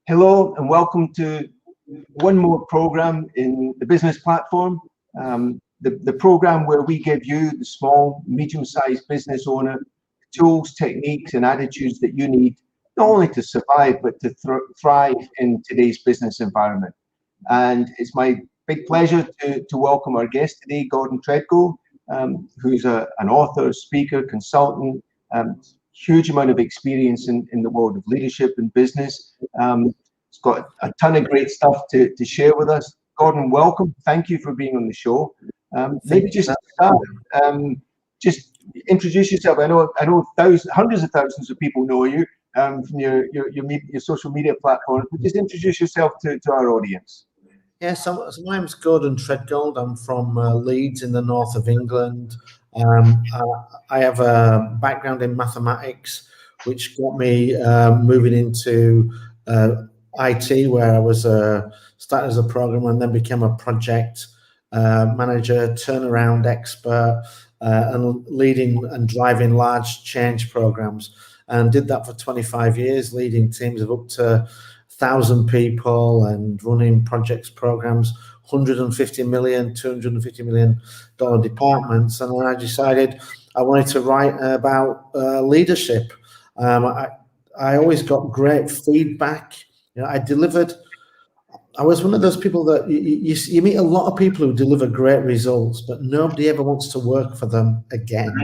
Hello and welcome to one more program in the business platform, the program where we give you, the small, medium-sized business owner, tools, techniques and attitudes that you need not only to survive but to thrive in today's business environment. And it's my big pleasure to welcome our guest today, Gordon Tredgold, who's an author, speaker, consultant, huge amount of experience in the world of leadership and business. He's got a ton of great stuff to share with us. Gordon, welcome. Thank you for being on the show. Maybe just to start, just introduce yourself. I know hundreds of thousands of people know you from your social media platforms, but just introduce yourself to our audience. Yeah, so my name's Gordon Tredgold. I'm from Leeds in the north of England. I have a background in mathematics, which got me moving into IT, where I was started as a programmer and then became a project manager, turnaround expert, and leading and driving large change programs. And did that for 25 years, leading teams of up to 1,000 people and running projects, programs, $150 million, $250 million departments. And then I decided I wanted to write about leadership. I always got great feedback. You know, I was one of those people that you meet a lot of people who deliver great results, but nobody ever wants to work for them again.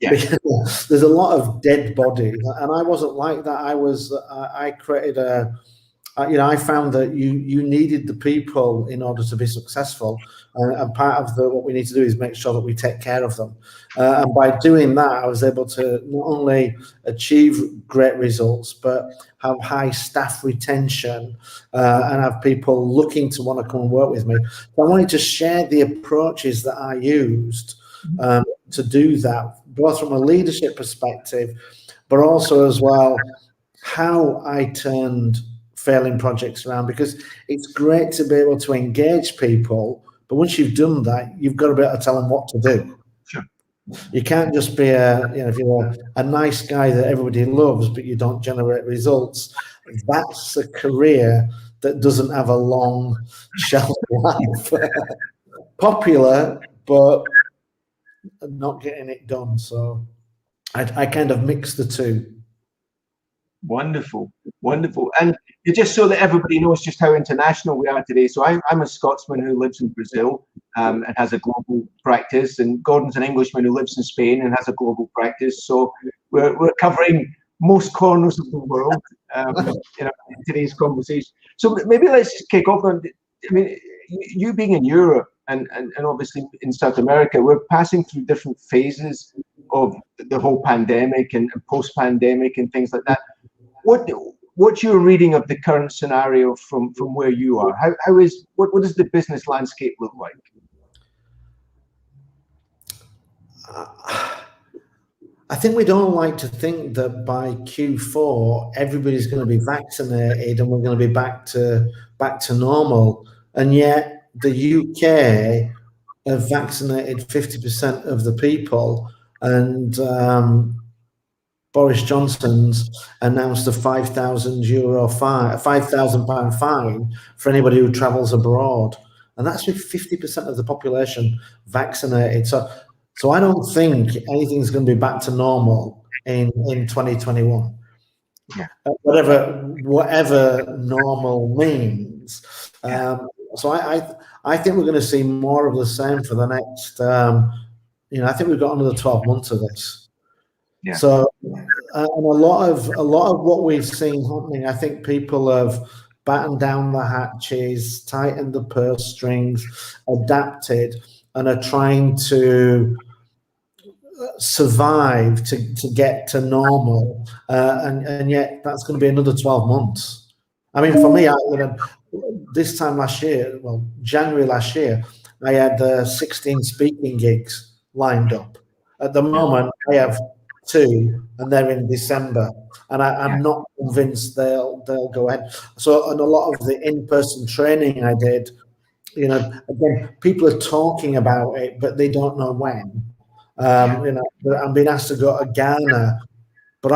Yeah. Because there's a lot of dead bodies, and I wasn't like that. I created I found that you needed the people in order to be successful, and part of what we need to do is make sure that we take care of them. And by doing that, I was able to not only achieve great results, but have high staff retention and have people looking to want to come and work with me. So I wanted to share the approaches that I used to do that, both from a leadership perspective, but also as well how I turned failing projects around, because it's great to be able to engage people, but once you've done that, you've got to be able to tell them what to do. Sure. You can't just be if you're a nice guy that everybody loves, but you don't generate results. That's a career that doesn't have a long shelf life. Popular, but not getting it done. So I kind of mix the two. Wonderful. And just so that everybody knows just how international we are today. So I'm a Scotsman who lives in Brazil and has a global practice, and Gordon's an Englishman who lives in Spain and has a global practice. So we're covering most corners of the world in today's conversation. So maybe let's just kick off on. I mean, you being in Europe and obviously in South America, we're passing through different phases of the whole pandemic and post-pandemic and things like that. What's your reading of the current scenario from where you are? What does the business landscape look like? I think we'd all like to think that by Q4 everybody's going to be vaccinated and we're going to be back to normal. And yet the UK have vaccinated 50% of the people, and Boris Johnson's announced a £5,000 fine for anybody who travels abroad, and that's with 50% of the population vaccinated. So I don't think anything's going to be back to normal in 2021. Yeah. Whatever normal means. So I think we're going to see more of the same for the next. I think we've got another 12 months of this. Yeah. So, and a lot of what we've seen happening, I think people have battened down the hatches, tightened the purse strings, adapted, and are trying to survive to get to normal. And yet that's going to be another 12 months. I mean, for me, this time last year, January last year, I had 16 speaking gigs lined up. At the moment, I have 2, and they're in December, and I'm not convinced they'll go ahead. So, and a lot of the in-person training I did, again, people are talking about it, but they don't know when. I'm being asked to go to Ghana, but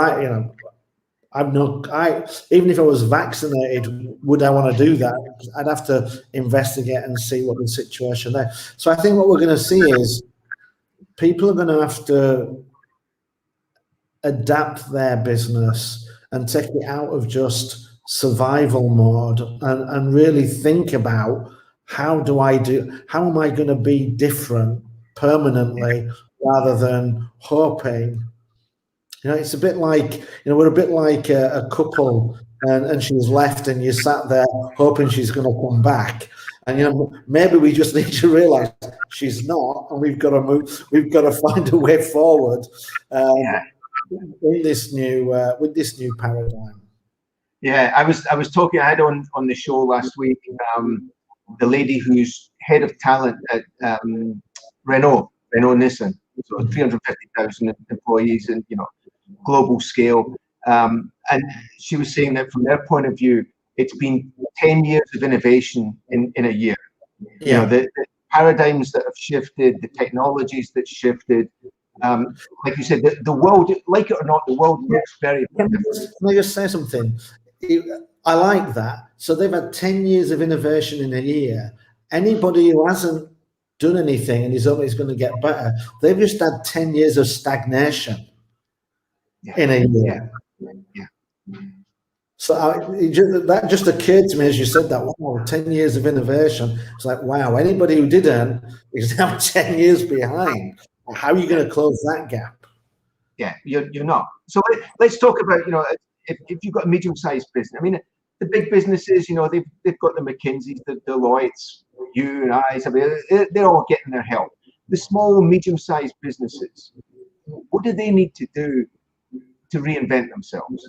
Even if I was vaccinated, would I want to do that? I'd have to investigate and see what the situation there. So I think what we're going to see is people are going to have to adapt their business and take it out of just survival mode and really think about how am I going to be different permanently rather than hoping. It's a bit like, we're a bit like a couple and she's left and you sat there hoping she's going to come back. And, maybe we just need to realize she's not, and we've got to find a way forward in this new, with this new paradigm. Yeah, I was talking, I had on the show last week, the lady who's head of talent at Renault Nissan, so 350,000 employees and, global scale. And she was saying that from their point of view, it's been 10 years of innovation in a year. Yeah. The paradigms that have shifted, the technologies that shifted. Like you said, the world, like it or not, the world looks very different. Can I just say something? I like that. So they've had 10 years of innovation in a year. Anybody who hasn't done anything and is always going to get better, they've just had 10 years of stagnation in a year. Yeah. So that just occurred to me as you said that. Wow, 10 years of innovation. It's like, wow, anybody who didn't is now 10 years behind. How are you going to close that gap? Yeah, you're not. So let's talk about, if you've got a medium-sized business. I mean, the big businesses, they've got the McKinseys, the Deloittes, you and I. I mean, they're all getting their help. The small, medium-sized businesses, what do they need to do to reinvent themselves?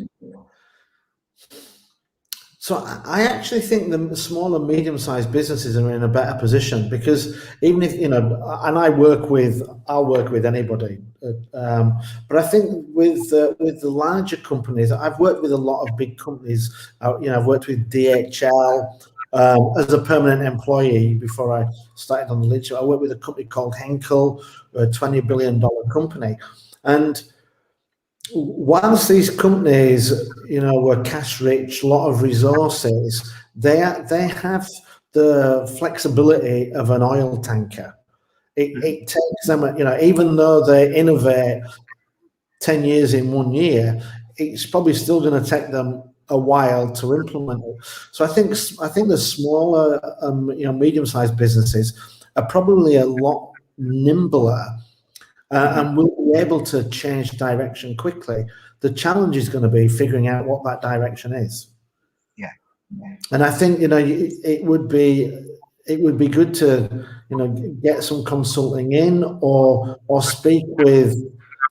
So I actually think the small and medium-sized businesses are in a better position, because even if, and I'll work with anybody, but I think with the larger companies, I've worked with a lot of big companies. I've worked with DHL as a permanent employee before I started on the Leeds. I worked with a company called Henkel, a $20 billion company, and once these companies, were cash rich, a lot of resources, they have the flexibility of an oil tanker. It takes them, even though they innovate 10 years in 1 year, it's probably still going to take them a while to implement it. So I think the smaller, medium-sized businesses are probably a lot nimbler. And we'll be able to change direction quickly. The challenge is going to be figuring out what that direction is. Yeah. And I think, it would be good to, get some consulting in or speak with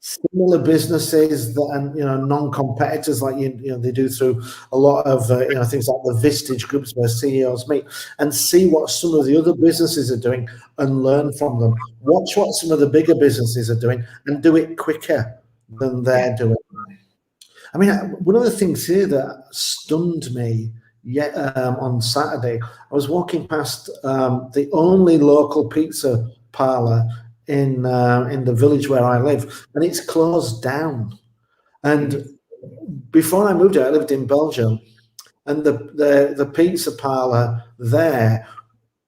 similar businesses and non-competitors like they do through a lot of things like the Vistage groups where CEOs meet, and see what some of the other businesses are doing and learn from them. Watch what some of the bigger businesses are doing and do it quicker than they're doing. I mean, one of the things here that stunned me on Saturday, I was walking past the only local pizza parlor in the village where I live, and it's closed down. And before I moved here, I lived in Belgium, and the pizza parlor there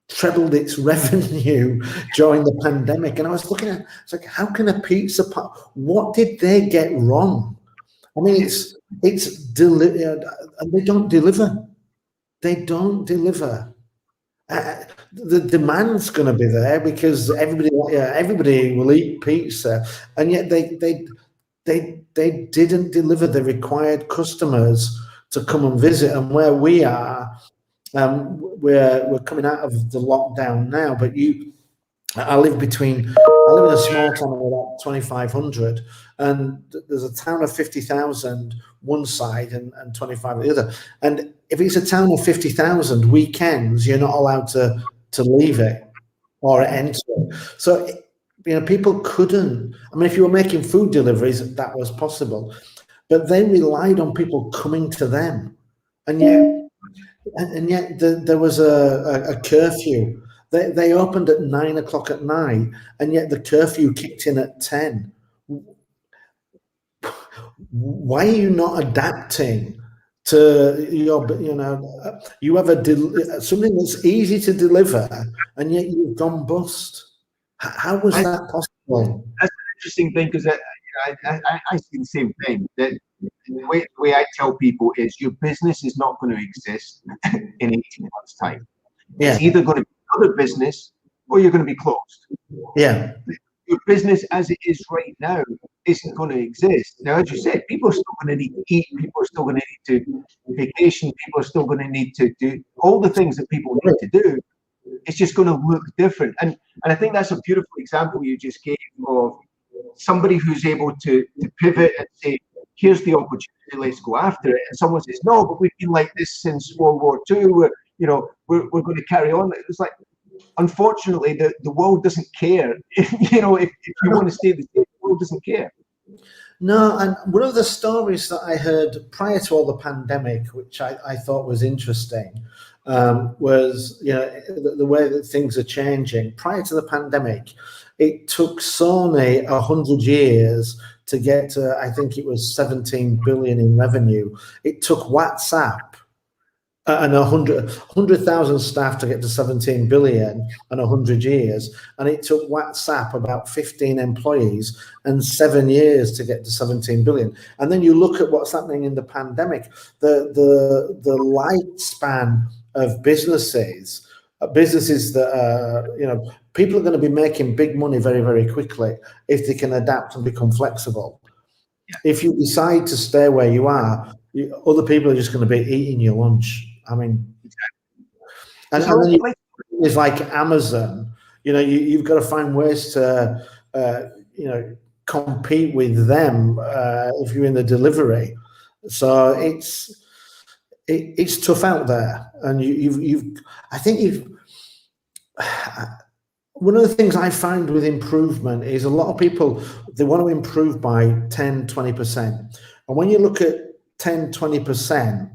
trebled its revenue during the pandemic. And I was looking at, it's like, how can a pizza parlor? What did they get wrong? I mean, it's delivered, and they don't deliver. They don't deliver. The demand's going to be there because everybody will eat pizza, and yet they didn't deliver the required customers to come and visit. And where we are, we're coming out of the lockdown now. But I live in a small town of about 2,500, and there's a town of 50,000 one side and 25 the other. And if it's a town of 50,000, weekends you're not allowed to leave it or enter it. So people couldn't. I mean, if you were making food deliveries, that was possible, but they relied on people coming to them, and yet there was a curfew. They opened at 9 o'clock at night, and yet the curfew kicked in at 10. why are you not adapting to your, you have something that's easy to deliver, and yet you've gone bust. How was that possible? That's an interesting thing, because I see the same thing. That the way I tell people is, your business is not going to exist in 18 months' time. Yeah. It's either going to be another business, or you're going to be closed. Yeah. Your business as it is right now isn't going to exist. Now, as you said, people are still going to need to eat, people are still going to need to vacation, people are still going to need to do all the things that people need to do. It's just going to look different. And I think that's a beautiful example you just gave of somebody who's able to pivot and say, here's the opportunity, let's go after it. And someone says, no, but we've been like this since World War II. We're going to carry on. It's like, unfortunately, the world doesn't care. If you want to stay the same, the world doesn't care. No, and one of the stories that I heard prior to all the pandemic, which I thought was interesting, was the way that things are changing. Prior to the pandemic, it took Sony 100 years to get to, I think it was 17 billion in revenue. It took WhatsApp and 100,000 staff to get to 17 billion and 100 years. And it took WhatsApp about 15 employees and 7 years to get to 17 billion. And then you look at what's happening in the pandemic, the lifespan of businesses that people are going to be making big money very, very quickly if they can adapt and become flexible. If you decide to stay where you are, other people are just going to be eating your lunch. I mean, and then it's like Amazon. You've got to find ways to compete with them if you're in the delivery. So it's tough out there, and one of the things I find with improvement is a lot of people, they want to improve by 10-20%, and when you look at 10-20%,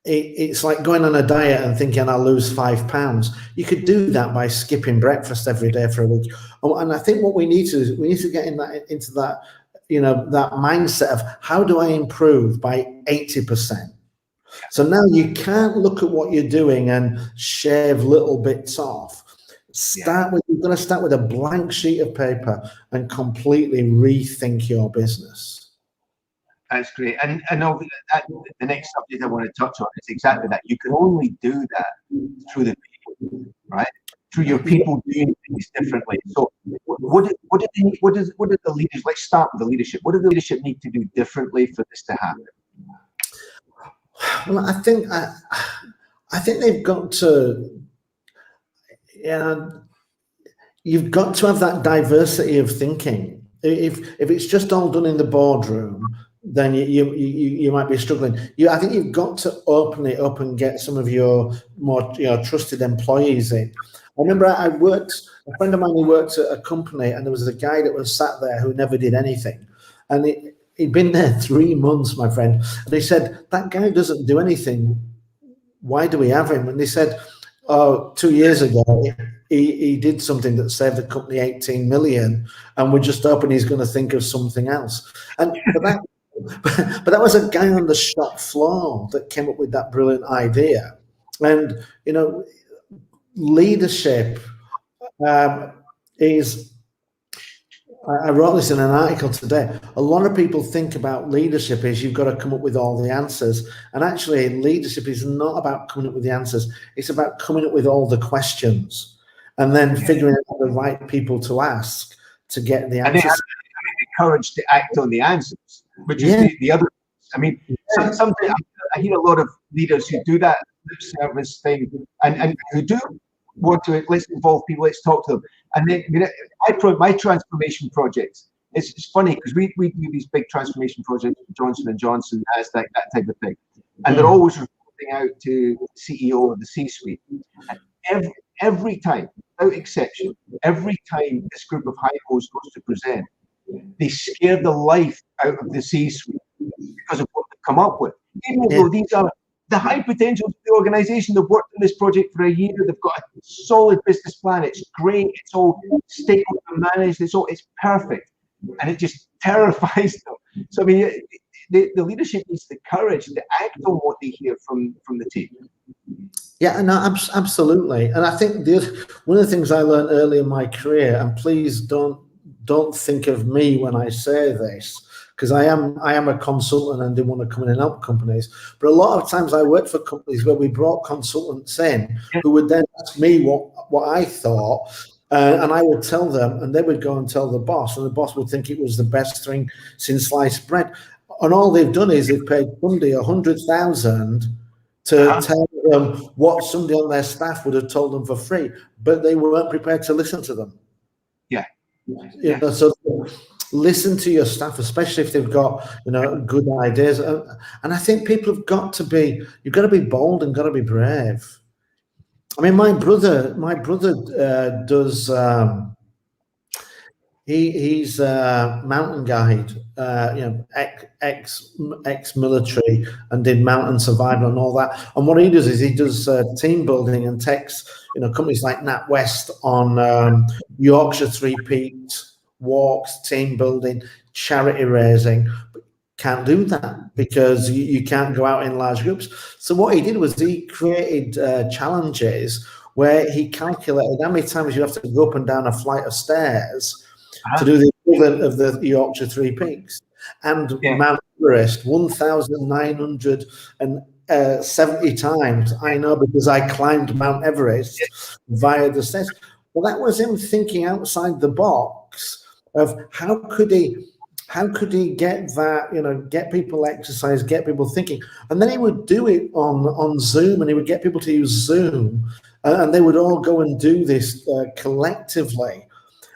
it's like going on a diet and thinking I'll lose 5 pounds. You could do that by skipping breakfast every day for a week. And I think what we need to do is get into that that mindset of, how do I improve by 80%? So now you can't look at what you're doing and shave little bits off. You've got to start with a blank sheet of paper and completely rethink your business. That's great. And the next subject I want to touch on is exactly that. You can only do that through the people, right? Through your people doing things differently. So what do the leaders, let's start with the leadership. What do the leadership need to do differently for this to happen? Well, I think they've got to, you've got to have that diversity of thinking. If it's just all done in the boardroom, then you might be struggling. I think you've got to open it up and get some of your more trusted employees in. I remember a friend of mine who worked at a company, and there was a guy that was sat there who never did anything, and he'd been there 3 months, my friend. And they said, that guy doesn't do anything. Why do we have him? And they said, 2 years ago, he did something that saved the company 18 million, and we're just hoping he's going to think of something else. But that was a guy on the shop floor that came up with that brilliant idea. And leadership is, I wrote this in an article today, a lot of people think about leadership as you've got to come up with all the answers. And actually, leadership is not about coming up with the answers. It's about coming up with all the questions and then figuring out the right people to ask to get the answers. And they have the courage to act on the answers, which is the other. I mean, sometimes I hear a lot of leaders who do that lip service thing and who do want to, let's involve people, let's talk to them. And then my transformation projects, it's funny because we do these big transformation projects, Johnson & Johnson, Nasdaq, that type of thing. And they're always reporting out to the CEO or the C-suite. And every time, without exception, every time this group of high-hoes goes to present, they scare the life out of the C-suite because of what they've come up with. Even though these are the high potentials of the organization, they've worked on this project for a year, they've got a solid business plan, it's great, it's all stakeholder managed, it's perfect. And it just terrifies them So I mean, the leadership needs the courage to act on what they hear from the team. Yeah, no, absolutely. And I think one of the things I learned early in my career, and please don't think of me when I say this, because I am a consultant and didn't want to come in and help companies. But a lot of times I worked for companies where we brought consultants in who would then ask me what I thought, and I would tell them, and they would go and tell the boss, and the boss would think it was the best thing since sliced bread. And all they've done is they've paid somebody 100,000 to tell them what somebody on their staff would have told them for free, but they weren't prepared to listen to them. Yeah. You know, so listen to your staff, especially if they've got, you know, good ideas. And I think people have got to be, you've got to be bold and got to be brave. I mean, my brother does. He's a mountain guide, you know, ex-military, and did mountain survival and all that. And what he does is he does team building and takes, you know, companies like NatWest on Yorkshire Three Peaks walks, team building, charity raising. But can't do that because you can't go out in large groups. So what he did was he created challenges where he calculated how many times you have to go up and down a flight of stairs to do the equivalent of the Yorkshire Three Peaks. And Mount Everest, 1,970 times. I know because I climbed Mount Everest via the stairs. Well, that was him thinking outside the box of how could he get that, you know, get people exercise, get people thinking. And then he would do it on Zoom, and he would get people to use Zoom, and they would all go and do this collectively.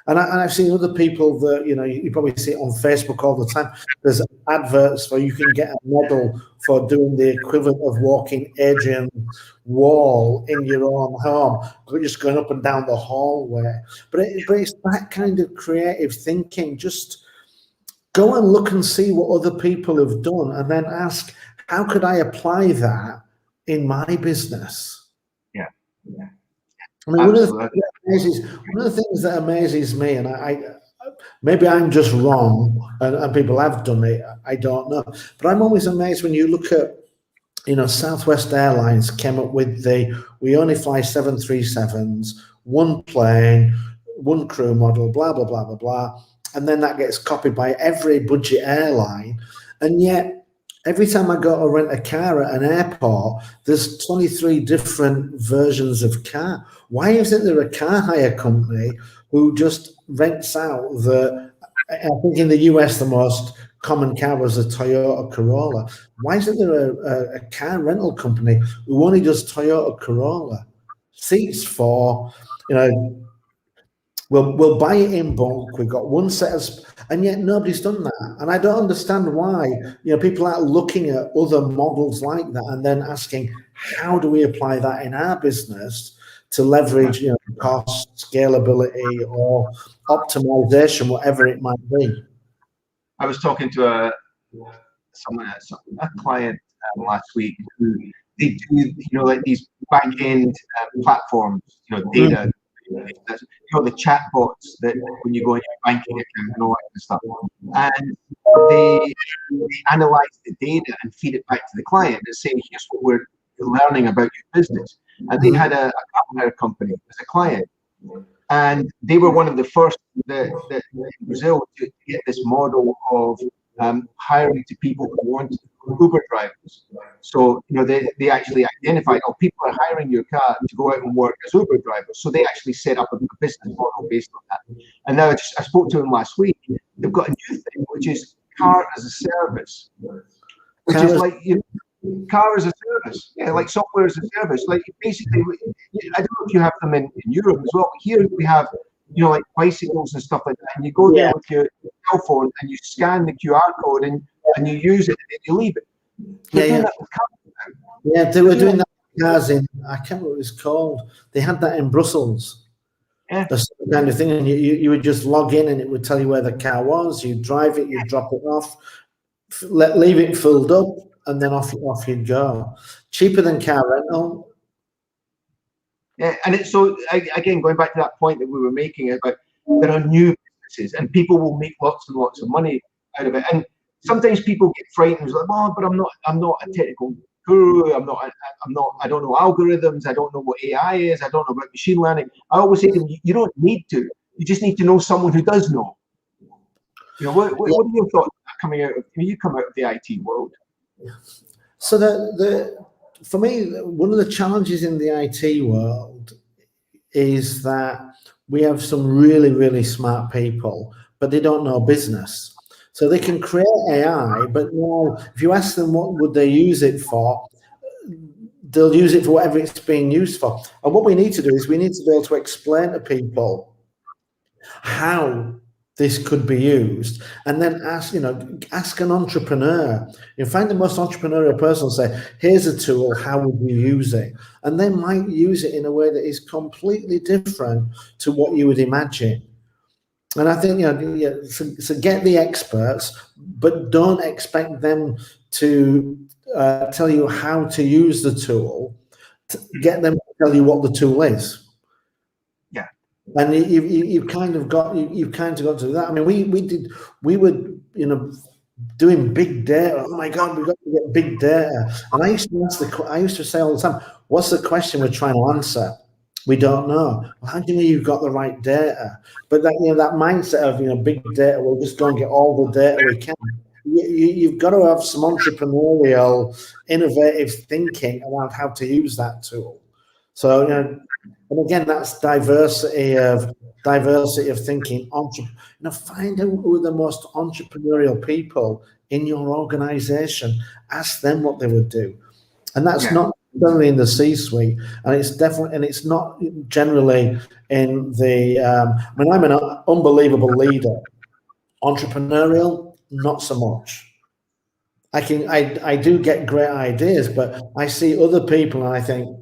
And I've seen other people that, you know, you probably see it on Facebook all the time. There's adverts where you can get a medal for doing the equivalent of walking Adrian's wall in your own home, just going up and down the hallway. But it's that kind of creative thinking. Just go and look and see what other people have done, and then ask, how could I apply that in my business? Yeah. I mean, one of the things that amazes me, and I maybe I'm just wrong, and people have done it, I don't know, but I'm always amazed when you look at, you know, Southwest Airlines came up with we only fly 737s, one plane, one crew model, blah, blah, blah, blah, blah. And then that gets copied by every budget airline. And yet, every time I go to rent a car at an airport, there's 23 different versions of car. Why isn't there a car hire company who just rents out I think in the US, the most common car was a Toyota Corolla. Why isn't there a car rental company who only does Toyota Corolla? Seats for, you know, we'll buy it in bulk. We've got one set of, and yet nobody's done that. And I don't understand why, you know, people are looking at other models like that and then asking, how do we apply that in our business to leverage, you know, cost, scalability, or optimization, whatever it might be. I was talking to a client last week who they do, you know, like these back end platforms, you know, data. You know, the chatbots that when you go in your banking account and all that kind of stuff, and they analyze the data and feed it back to the client and saying, here's what we're learning about your business. And they had a car company as a client, and they were one of the first in Brazil to get this model of hiring to people who want Uber drivers. So, you know, they actually identified, oh, people are hiring your car to go out and work as Uber drivers. So they actually set up a business model based on that. And now I spoke to them last week. They've got a new thing, which is car as a service, which is like, you know, car as a service, yeah, like software as a service. Like basically, I don't know if you have them in Europe as well. But here we have, you know, like bicycles and stuff like that. And you go there with your cell phone and you scan the QR code and you use it and then you leave it. They were doing that with cars in, I can't remember what it was called. They had that in Brussels. Yeah. The kind of thing, and you would just log in and it would tell you where the car was. You drive it, you drop it off, leave it filled up, and then off you'd go. Cheaper than car rental. Yeah, and it's so again going back to that point that we were making about there are new businesses and people will make lots and lots of money out of it. And sometimes people get frightened, like, well, but I'm not a technical guru. I don't know algorithms. I don't know what AI is. I don't know about machine learning. I always say to them, you don't need to. You just need to know someone who does know. You know, what are your thoughts coming out of, you come out of the IT world? So for me, one of the challenges in the IT world is that we have some really, really smart people, but they don't know business. So they can create AI, but now if you ask them what would they use it for, they'll use it for whatever it's being used for. And what we need to do is we need to be able to explain to people how this could be used, and then ask an entrepreneur. You find the most entrepreneurial person and say, here's a tool, how would you use it? And they might use it in a way that is completely different to what you would imagine. And I think, so get the experts, but don't expect them to tell you how to use the tool. Get them to tell you what the tool is. Yeah. And you've kind of got to do that. I mean, we were doing big data. Oh my God, we've got to get big data. And I used to say all the time, what's the question we're trying to answer? We don't know. Well, how do you know you've got the right data? But that that mindset of big data, we'll just go and get all the data we can. You've got to have some entrepreneurial, innovative thinking around how to use that tool. So and again, that's diversity of thinking. Find out who are the most entrepreneurial people in your organization. Ask them what they would do, and that's not generally in the C-suite, and it's not generally in the. I'm an unbelievable leader. Entrepreneurial, not so much. I do get great ideas, but I see other people and I think,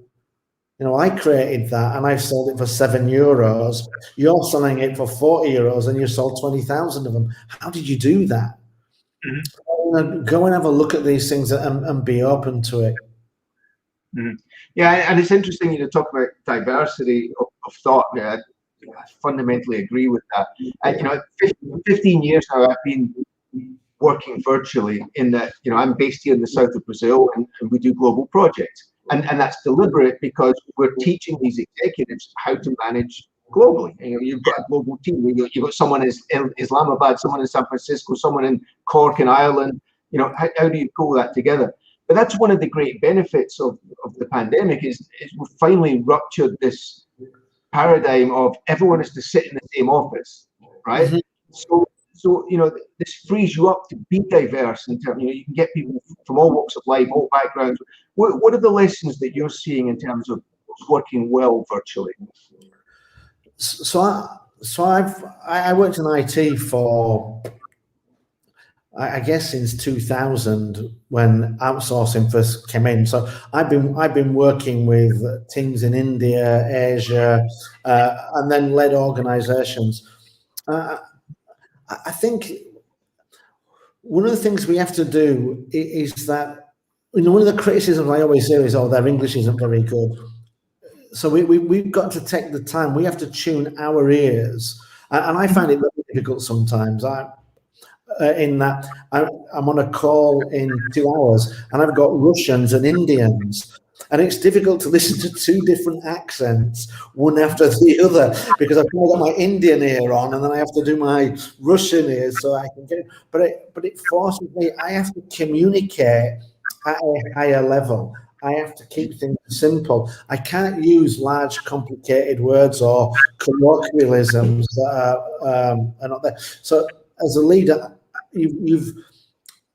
I created that and I've sold it for €7. You're selling it for €40 and you sold 20,000 of them. How did you do that? Mm-hmm. Go and have a look at these things and be open to it. Mm-hmm. Yeah, and it's interesting to talk about diversity of thought. I fundamentally agree with that. 15 years now I've been working virtually in that, I'm based here in the south of Brazil and we do global projects. And that's deliberate because we're teaching these executives how to manage globally. You've got a global team. You've got someone in Islamabad, someone in San Francisco, someone in Cork in Ireland. How do you pull that together? But that's one of the great benefits of the pandemic is we've finally ruptured this paradigm of everyone has to sit in the same office, right? Mm-hmm. So this frees you up to be diverse in terms. You can get people from all walks of life, all backgrounds. What are the lessons that you're seeing in terms of working well virtually? So I worked in IT for, I guess, since 2000 when outsourcing first came in. So I've been working with teams in India, Asia, and then led organizations. I think one of the things we have to do is that, one of the criticisms I always hear is, their English isn't very good. So we've got to take the time. We have to tune our ears. And I find it very difficult sometimes. In that I'm on a call in 2 hours and I've got Russians and Indians. And it's difficult to listen to two different accents, one after the other, because I've got my Indian ear on and then I have to do my Russian ear so I can get it. But it forces me, I have to communicate at a higher level. I have to keep things simple. I can't use large, complicated words or colloquialisms that are not there. So as a leader,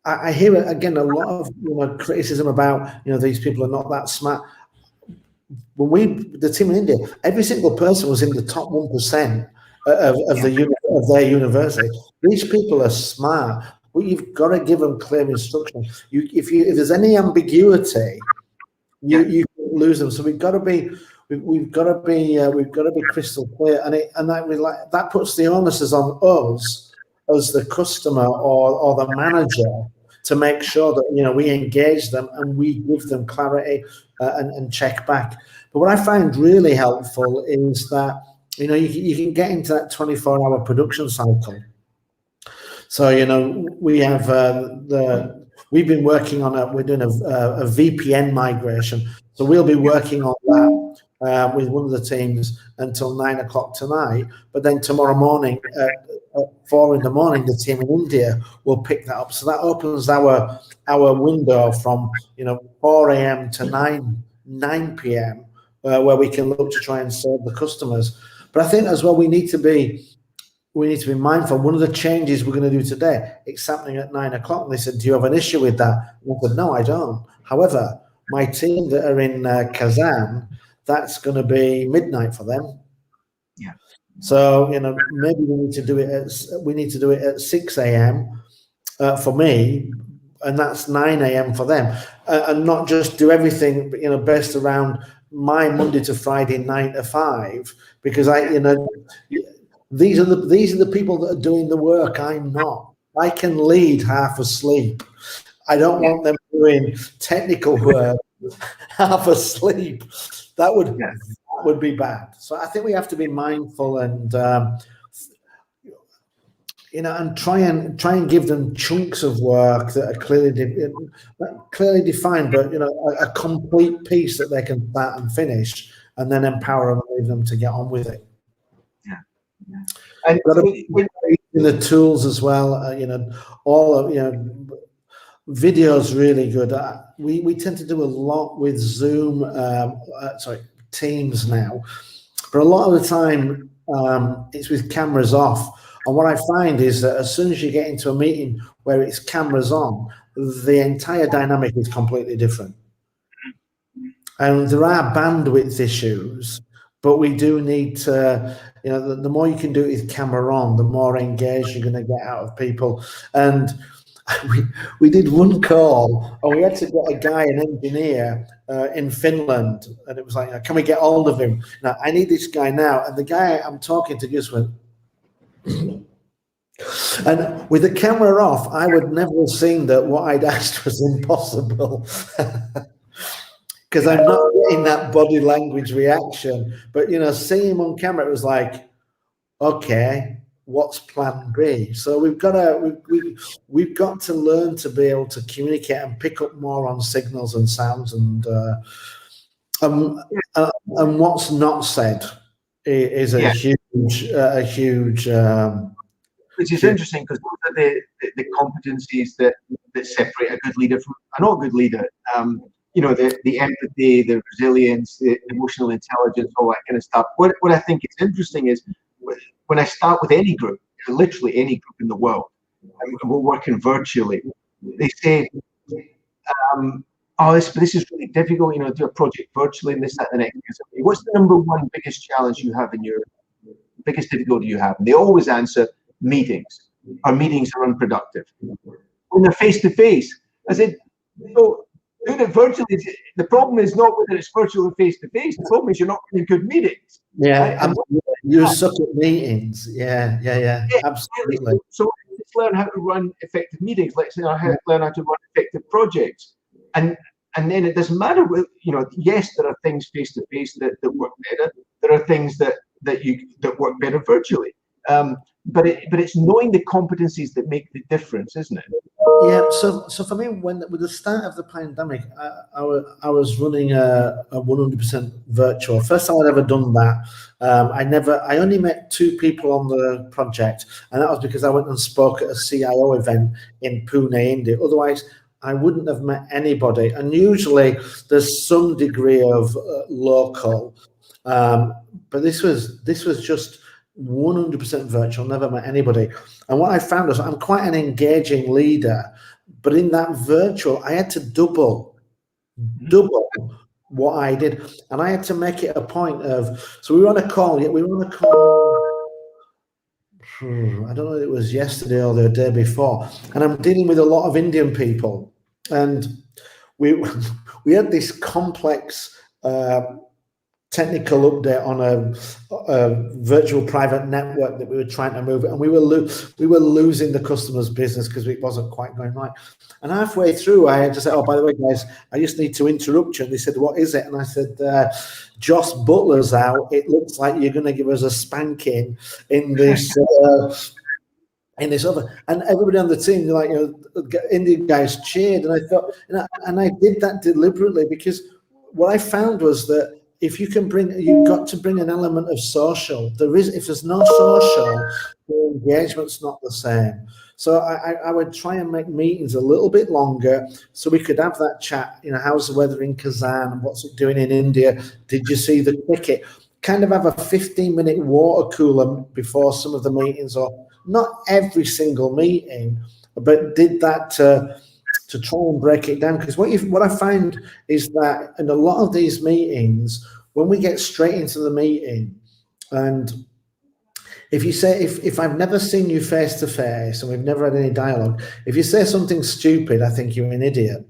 I hear again a lot of criticism about these people are not that smart. When the team in India, every single person was in the top 1% of their university. These people are smart, but you've got to give them clear instruction. If there's any ambiguity, you lose them. So we've got to be crystal clear, and that puts the onus on us as the customer or the manager to make sure that we engage them and we give them clarity and check back. But what I find really helpful is that you can get into that 24-hour production cycle. So, we've been working on we're doing a VPN migration. So we'll be working on that with one of the teams until 9 o'clock tonight. But then tomorrow morning at 4 a.m, the team in India will pick that up. So that opens our window from 4 a.m. to 9 p.m. Where we can look to try and serve the customers. But I think as well we need to be mindful. One of the changes we're going to do today, it's happening at 9 o'clock. And they said, do you have an issue with that? And I said, no, I don't. However, my team that are in Kazan, that's going to be midnight for them. Yeah. So, maybe we need to do it at 6 a.m. For me, and that's 9 a.m. for them, and not just do everything, based around my Monday to Friday 9 to 5, because these are the people that are doing the work. I'm not. I can lead half asleep. I don't want them doing technical work half asleep. That would be bad. So I think we have to be mindful and and try and give them chunks of work that are clearly defined, but a complete piece that they can start and finish, and then empower them and leave them to get on with it. And the tools as well, video's really good. We tend to do a lot with Zoom, Teams now, but a lot of the time it's with cameras off. And what I find is that as soon as you get into a meeting where it's cameras on, the entire dynamic is completely different. And there are bandwidth issues, but we do need to, the more you can do it with camera on, the more engaged you're going to get out of people. And we did one call, and we had to get a guy, an engineer in Finland, and it was like, can we get hold of him? Now, I need this guy now. And the guy I'm talking to just went, and with the camera off, I would never have seen that what I'd asked was impossible. Because I'm not getting that body language reaction. But, seeing him on camera, it was like, okay, what's plan B? So we've got to learn to be able to communicate and pick up more on signals and sounds, and what's not said is a huge. Which is interesting, because those are the competencies that separate a good leader from a not good leader. The empathy, the resilience, the emotional intelligence, all that kind of stuff. What I think is interesting is when I start with any group, literally any group in the world, and we're working virtually, they say, this is really difficult, do a project virtually and this, that, and the next. What's the number one biggest challenge you have in your biggest difficulty you have? And they always answer, meetings. Our meetings are unproductive. When they're face-to-face, I said, so doing it virtually, the problem is not whether it's virtual or face-to-face. The problem is you're not getting good meetings. Yeah, you suck at meetings. Yeah, absolutely. So let's learn how to run effective meetings. Let's learn how to run effective projects. And then it doesn't matter, yes, there are things face-to-face that work better. There are things that work better virtually. But it's knowing the competencies that make the difference, isn't it? Yeah. So for me, with the start of the pandemic, I was running a 100% virtual. First time I'd ever done that. I only met 2 people on the project, and that was because I went and spoke at a CIO event in Pune, India. Otherwise, I wouldn't have met anybody. And usually, there's some degree of local, but this was just 100% virtual, never met anybody. And what I found was I'm quite an engaging leader, but in that virtual, I had to double what I did. And I had to make it a point of, so we were on a call, I don't know if it was yesterday or the day before, and I'm dealing with a lot of Indian people. And we had this complex technical update on a virtual private network that we were trying to move, and we were losing the customer's business because it wasn't quite going right. And halfway through, I had to say, "Oh, by the way, guys, I just need to interrupt you." And they said, "What is it?" And I said, "Joss Butler's out. It looks like you're going to give us a spanking in this in this other, and everybody on the team, like, Indian guys cheered, and I thought, and I did that deliberately, because what I found was that if you can you've got to bring an element of social. If there's no social, the engagement's not the same. So I would try and make meetings a little bit longer, so we could have that chat. How's the weather in Kazan? What's it doing in India? Did you see the cricket? Kind of have a 15-minute water cooler before some of the meetings, or not every single meeting, but did that to try and break it down. Because what I find is that in a lot of these meetings, when we get straight into the meeting, and if I've never seen you face to face and we've never had any dialogue, if you say something stupid, I think you're an idiot.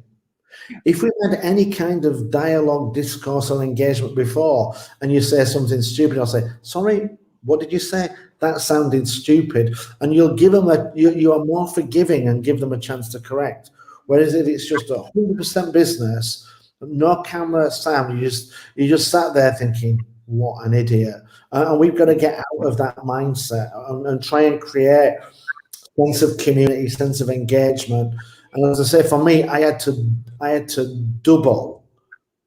If we've had any kind of dialogue, discourse, or engagement before, and you say something stupid, I'll say, sorry, what did you say? That sounded stupid. And you'll give them you are more forgiving and give them a chance to correct. Whereas if it's just 100% business, no camera, Sam, you just sat there thinking, what an idiot. And we've got to get out of that mindset and try and create a sense of community, sense of engagement. And as I say, for me, I had to double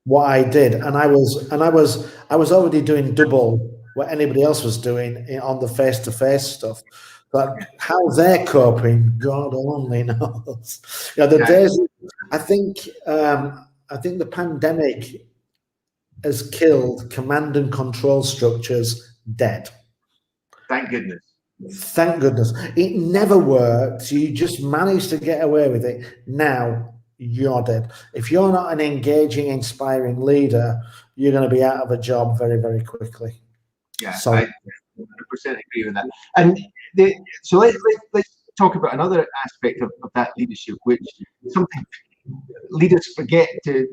what I did, and I was already doing double what anybody else was doing on the face-to-face stuff. But how they're coping, God only knows. The days. I think the pandemic has killed command and control structures dead. Thank goodness. Thank goodness. It never worked. You just managed to get away with it. Now you're dead. If you're not an engaging, inspiring leader, you're going to be out of a job very, very quickly. Yeah, so I 100% agree with that. And so let's talk about another aspect of that leadership, which is something leaders forget to,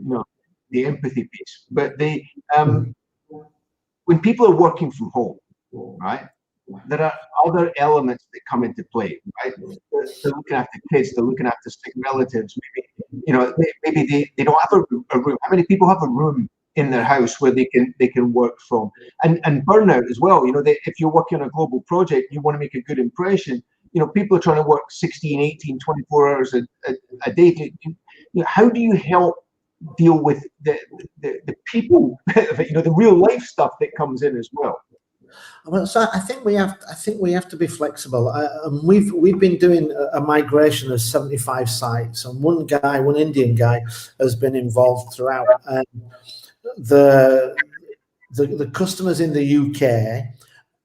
the empathy piece. But when people are working from home, right, there are other elements that come into play, right? They're looking after kids, they're looking after sick relatives. Maybe they don't have a room. How many people have a room in their house where they can work from? And burnout as well. If you're working on a global project, you want to make a good impression. People are trying to work 16, 18, 24 hours a day. How do you help deal with the people, the real life stuff that comes in as well? Well, so I think we have to be flexible. We've been doing a migration of 75 sites, and one Indian guy has been involved throughout. And the customers in the UK,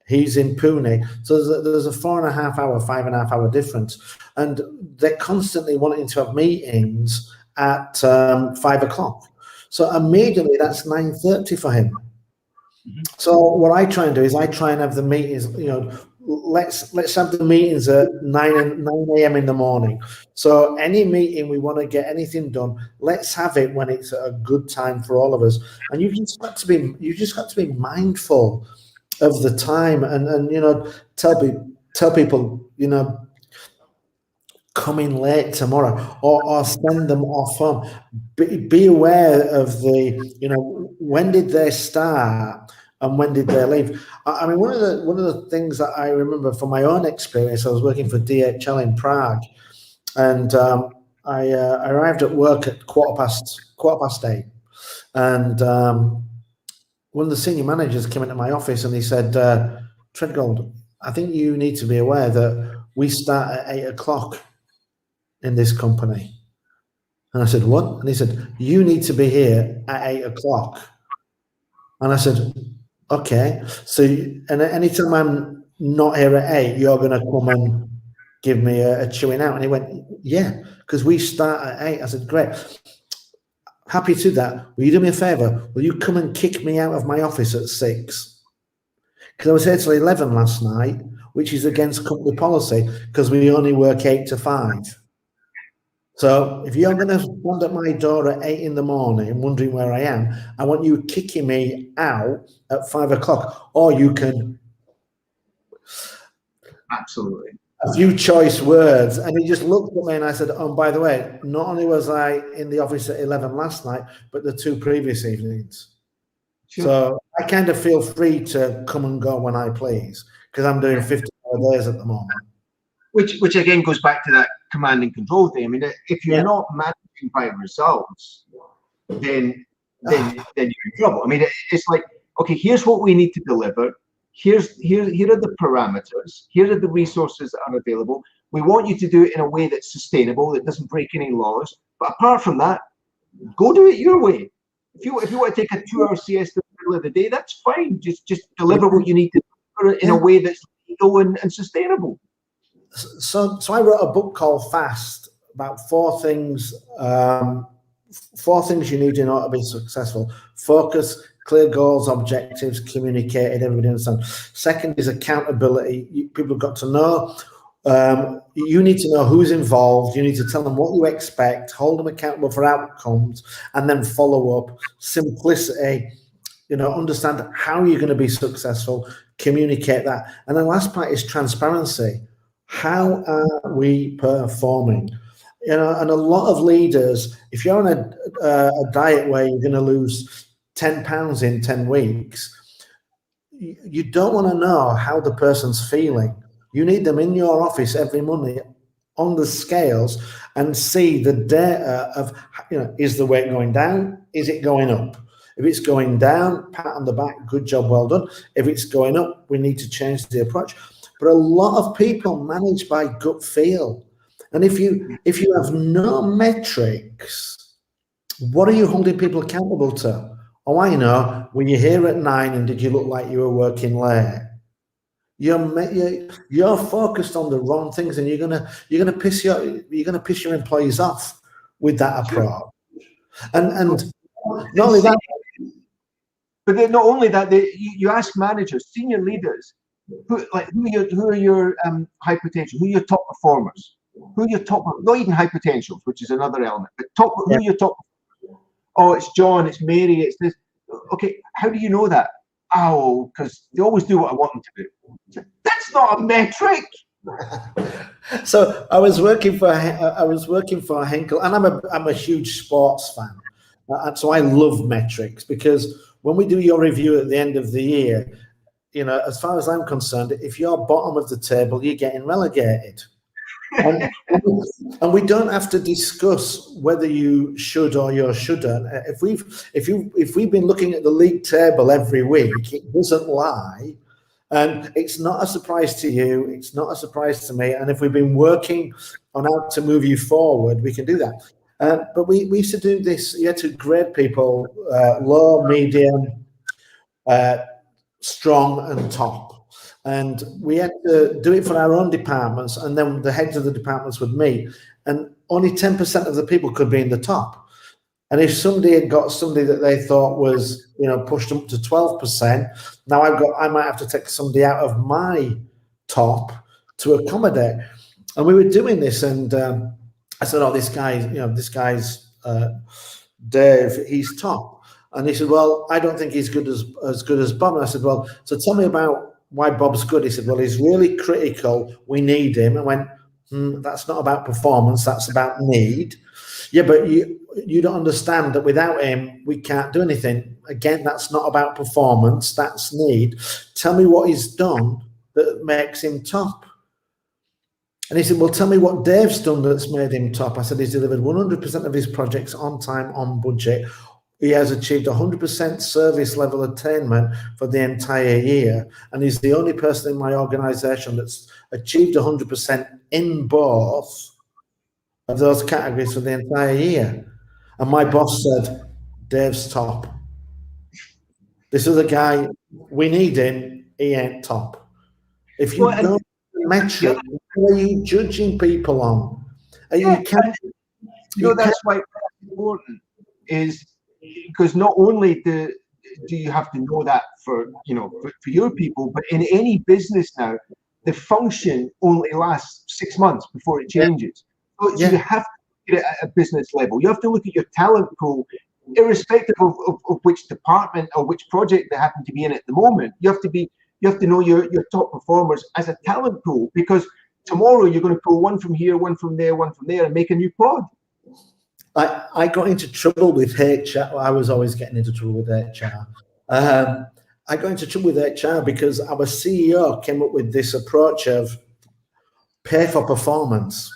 he's in Pune, so there's a 4.5 hour, 5.5 hour difference, and they're constantly wanting to have meetings at 5 o'clock. So immediately that's 9:30 for him. So what I try and do is I try and have the meetings, let's have the meetings at 9 a.m. in the morning. So any meeting we want to get anything done, let's have it when it's a good time for all of us. And you just got to be mindful of the time, and tell people, come in late tomorrow, or send them off home. Be aware of when did they start and when did they leave. I mean, one of the things that I remember from my own experience, I was working for DHL in Prague, and I arrived at work at quarter past 8, and one of the senior managers came into my office and he said, Tredgold, I think you need to be aware that we start at 8 o'clock in this company. And I said, what? And he said, you need to be here at 8 o'clock. And I said, okay. So, and anytime I'm not here at 8, you're going to come and give me a chewing out. And he went, yeah, because we start at 8. I said, great. Happy to do that. Will you do me a favor? Will you come and kick me out of my office at 6? Because I was here till 11 last night, which is against company policy, because we only work 8 to 5. So if you're going to stand at my door at 8 in the morning wondering where I am, I want you kicking me out at 5 o'clock, or you can. Absolutely. A few choice words. And he just looked at me and I said, oh, by the way, not only was I in the office at 11 last night, but the 2 previous evenings. Sure. So I kind of feel free to come and go when I please, because I'm doing 50 days at the moment. which again goes back to that command and control thing. I mean, if you're not managing by results, then you're in trouble. I mean, it's like, okay, here's what we need to deliver. Here are the parameters. Here are the resources that are available. We want you to do it in a way that's sustainable, that doesn't break any laws. But apart from that, go do it your way. If you want to take a 2-hour siesta in the middle of the day, that's fine. Just deliver what you need to deliver in a way that's legal and sustainable. So I wrote a book called Fast, about 4 things. 4 things you need in order to be successful: focus, clear goals, objectives, communicated, everybody understands. Second is accountability. People have got to know. You need to know who's involved. You need to tell them what you expect, hold them accountable for outcomes, and then follow up. Simplicity, understand how you're going to be successful, communicate that. And the last part is transparency. How are we performing? And a lot of leaders, if you're on a diet where you're going to lose 10 pounds in 10 weeks, you don't want to know how the person's feeling. You need them in your office every Monday on the scales and see the data of, is the weight going down? Is it going up? If it's going down, pat on the back, good job, well done. If it's going up, we need to change the approach. But a lot of people manage by gut feel. And if you have no metrics, what are you holding people accountable to? Oh, I know. Were you here at 9 and did you look like you were working late? You're focused on the wrong things, and you're gonna piss your employees off with that approach. And not only that, but not only that, you ask managers, senior leaders, who are your high potential, who are your top performers, who are your top, not even high potentials, which is another element, but who are your top? Oh, it's John, it's Mary, it's this. Okay, how do you know that? Oh, because they always do what I want them to do. That's not a metric. So I was working for Henkel, and I'm a huge sports fan, and so I love metrics, because when we do your review at the end of the year, as far as I'm concerned, if you're bottom of the table, you're getting relegated. And we don't have to discuss whether you should or you shouldn't. If we've been looking at the league table every week, it doesn't lie, and it's not a surprise to you. It's not a surprise to me. And if we've been working on how to move you forward, we can do that. But we used to do this. You had to grade people low, medium, strong, and top. And we had to do it for our own departments, and then the heads of the departments would meet, and only 10% of the people could be in the top. And if somebody had got somebody that they thought was, pushed up to 12%, now I might have to take somebody out of my top to accommodate. And we were doing this, and I said, "Oh, this guy's Dave. He's top." And he said, "Well, I don't think he's as good as Bob." And I said, "Well, so tell me about why Bob's good." He said, "Well, he's really critical. We need him." I went, "That's not about performance. That's about need." "Yeah, but you don't understand that without him, we can't do anything." Again, that's not about performance. That's need. "Tell me what he's done that makes him top." And he said, "Well, tell me what Dave's done that's made him top." I said, "He's delivered 100% of his projects on time, on budget. He has achieved 100% service level attainment for the entire year. And he's the only person in my organization that's achieved 100% in both of those categories for the entire year." And my boss said, "Dave's top. This other guy, we need him. He ain't top." If you don't have a metric, what are you judging people on? That's why it's important, is because not only do you have to know that for your people, but in any business now, the function only lasts 6 months before it changes. So you have to look at it at a business level. You have to look at your talent pool, irrespective of which department or which project they happen to be in at the moment. You have to know your top performers as a talent pool, because tomorrow you're going to pull one from here, one from there, and make a new pod. I got into trouble with HR. I was always getting into trouble with HR. I got into trouble with HR because our CEO came up with this approach of pay for performance.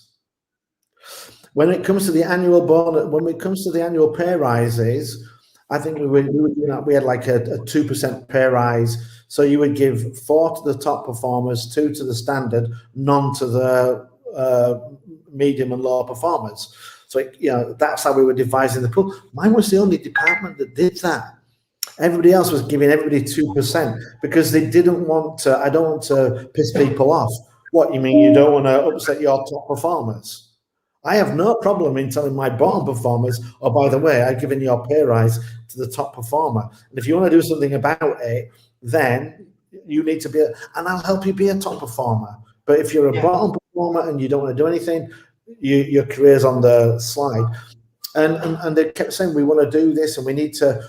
When it comes to the annual bonus, when it comes to the annual pay rises, I think we had like a 2% pay rise. So you would give 4 to the top performers, 2 to the standard, none to the medium and low performers. So that's how we were devising the pool. Mine was the only department that did that. Everybody else was giving everybody 2% because they didn't want to. I don't want to piss people off. What, you mean you don't want to upset your top performers? I have no problem in telling my bottom performers, oh, by the way, I've given your pay rise to the top performer. And if you want to do something about it, then you need to be, and I'll help you be a top performer. But if you're a bottom performer and you don't want to do anything, your career's on the slide. And they kept saying, we want to do this, and we need to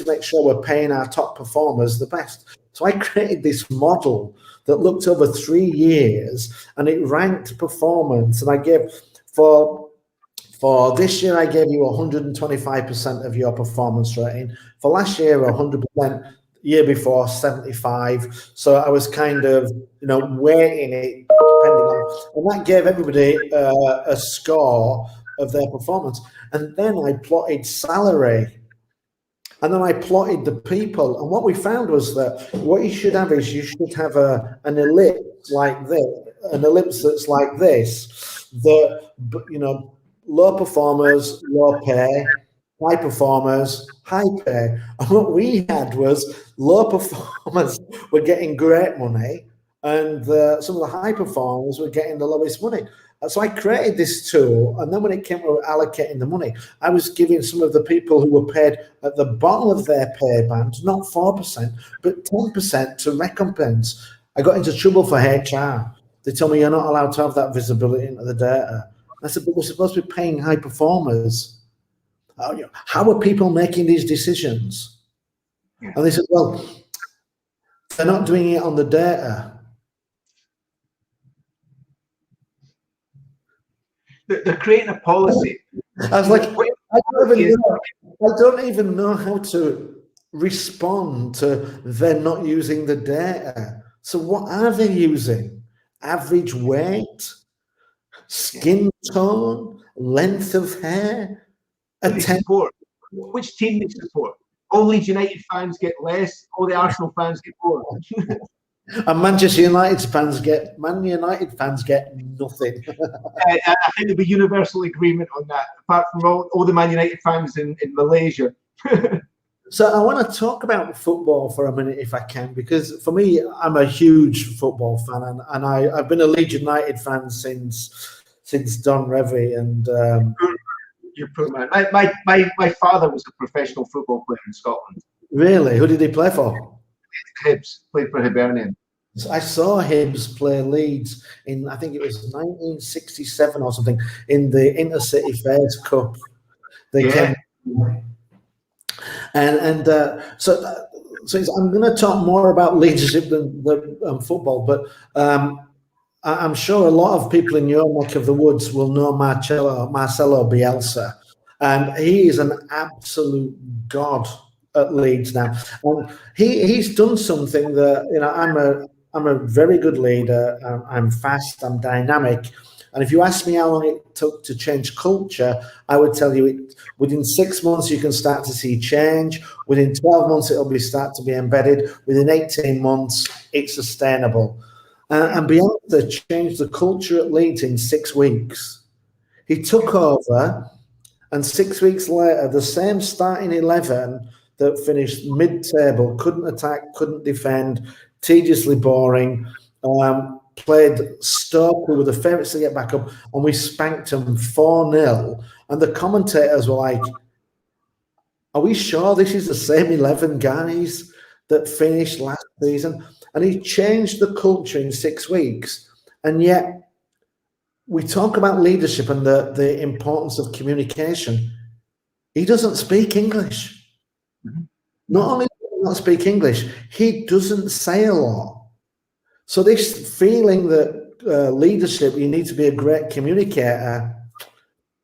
make sure we're paying our top performers the best. So I created this model that looked over 3 years, and it ranked performance. And I gave for this year, I gave you 125% of your performance rating. For last year, 100%. Year before, 75. So I was kind of weighting it depending on, and that gave everybody a score of their performance. And then I plotted salary, and then I plotted the people. And what we found was that what you should have is you should have an ellipse like this, an ellipse that's like this. That low performers, low pay, high performers, high pay. And what we had was low performers were getting great money, and some of the high performers were getting the lowest money. So I created this tool, and then when it came to allocating the money, I was giving some of the people who were paid at the bottom of their pay band, not 4%, but 10% to recompense. I got into trouble for HR. They told me you're not allowed to have that visibility into the data. I said, but we're supposed to be paying high performers. How are people making these decisions? And they said, well, they're not doing it on the data. They're creating a policy. I was like, I don't even know how to respond to they're not using the data. So what are they using? Average weight, skin tone, length of hair, support. Which team they support? All Leeds United fans get less, all the Arsenal fans get more. And Manchester United fans get nothing. I think there'll be universal agreement on that, apart from all the Man United fans in Malaysia. So I want to talk about football for a minute, if I can, because for me, I'm a huge football fan, and I've been a Leeds United fan since Don Revie. And you're poor man. My father was a professional football player in Scotland. Really? Who did he play for? Hibs, played for Hibernian. I saw Hibs play Leeds in, I think it was 1967 or something, in the Intercity Fairs Cup. They came. So I'm going to talk more about leadership than football, but I'm sure a lot of people in your neck of the woods will know Marcelo Bielsa, and he is an absolute god at Leeds now. And he's done something that I'm a very good leader. I'm fast. I'm dynamic. And if you ask me how long it took to change culture, I would tell you within 6 months you can start to see change. Within 12 months it'll start to be embedded. Within 18 months it's sustainable. And Bielsa changed the culture at Leeds in 6 weeks. He took over, and 6 weeks later, the same starting 11 that finished mid-table, couldn't attack, couldn't defend, tediously boring, played Stoke, who were the favourites to get back up, and we spanked them 4-0. And the commentators were like, are we sure this is the same 11 guys that finished last season? And he changed the culture in 6 weeks. And yet we talk about leadership and the importance of communication. He doesn't speak English. Not only does he not speak English, he doesn't say a lot. So this feeling that leadership, you need to be a great communicator,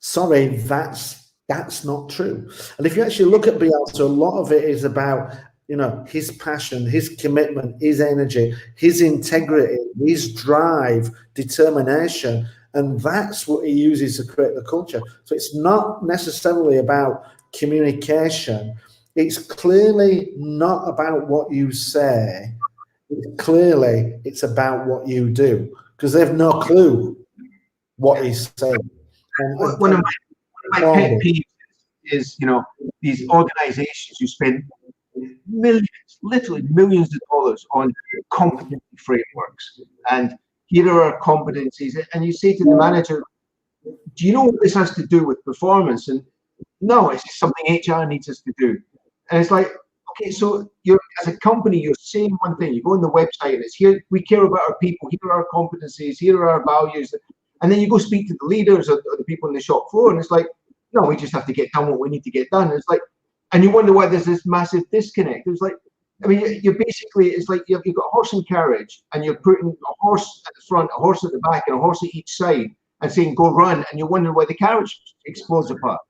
sorry, that's not true. And if you actually look at Bielsa, a lot of it is about you know, his passion, his commitment, his energy, his integrity, his drive, determination. And that's what he uses to create the culture. So it's not necessarily about communication. It's clearly not about what you say. Clearly, it's about what you do, because they have no clue what he's saying. One of my pet peeves is, you know, these organizations who spend millions, literally millions of dollars on competency frameworks. And here are our competencies. And you say to the manager, do you know what this has to do with performance? And no, it's just something HR needs us to do. And it's like, okay, so you're, as a company, you're saying one thing. You go on the website and it's here, we care about our people, here are our competencies, here are our values. And then you go speak to the leaders or the people on the shop floor, and it's like, no, we just have to get done what we need to get done. And it's like, and you wonder why there's this massive disconnect. It's like, I mean, you're basically, it's like you've got horse and carriage, and you're putting a horse at the front, a horse at the back, and a horse at each side, and saying, go run, and you wonder why the carriage explodes apart.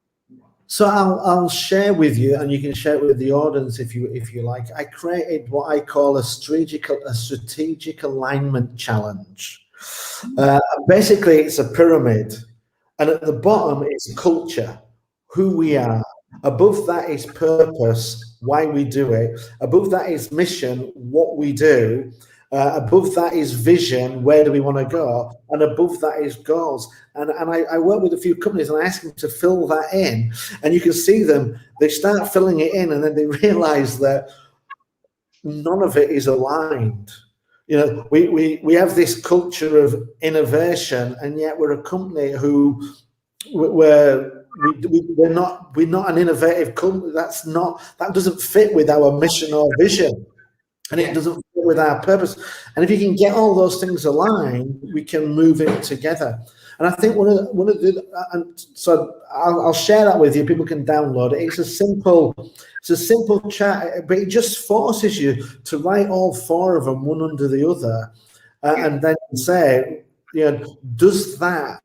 So I'll share with you, and you can share it with the audience if you like. I created what I call a strategic alignment challenge. Basically, it's a pyramid, and at the bottom is culture, who we are. Above that is purpose, why we do it. Above that is mission, what we do. Above that is vision, where do we want to go? And above that is goals. And I work with a few companies, and I ask them to fill that in. And you can see them, they start filling it in, and then they realize that none of it is aligned. You know, we have this culture of innovation, and yet we're a company who we're not an innovative company. That doesn't fit with our mission or vision, and it doesn't fit with our purpose. And if you can get all those things aligned, we can move it together. And I think so I'll share that with you. People can download it. It's a simple chat, but it just forces you to write all four of them one under the other, and then say, you know, does that